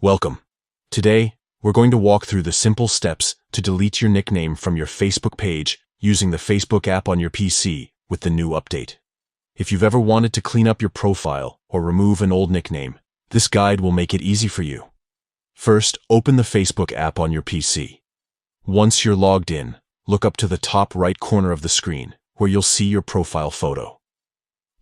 Welcome. Today, we're going to walk through the simple steps to delete your nickname from your Facebook page using the Facebook app on your PC with the new update. If you've ever wanted to clean up your profile or remove an old nickname, this guide will make it easy for you. First, open the Facebook app on your PC. Once you're logged in, look up to the top right corner of the screen, where you'll see your profile photo.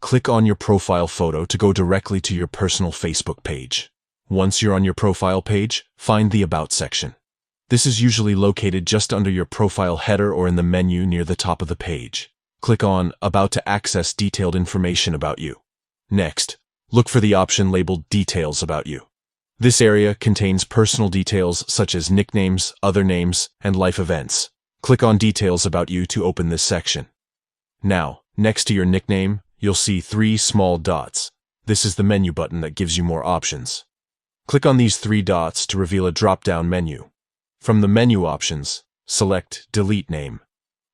Click on your profile photo to go directly to your personal Facebook page. Once you're on your profile page, find the About section. This is usually located just under your profile header or in the menu near the top of the page. Click on About to access detailed information about you. Next, look for the option labeled Details About You. This area contains personal details such as nicknames, other names, and life events. Click on Details About You to open this section. Now, next to your nickname, you'll see 3 small dots. This is the menu button that gives you more options. Click on these 3 dots to reveal a drop-down menu. From the menu options, select Delete Name.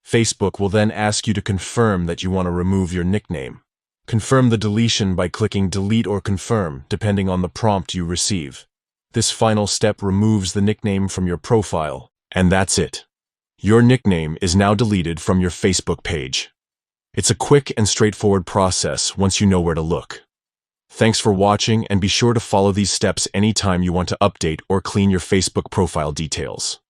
Facebook will then ask you to confirm that you want to remove your nickname. Confirm the deletion by clicking Delete or Confirm, depending on the prompt you receive. This final step removes the nickname from your profile, and that's it. Your nickname is now deleted from your Facebook page. It's a quick and straightforward process once you know where to look. Thanks for watching, and be sure to follow these steps anytime you want to update or clean your Facebook profile details.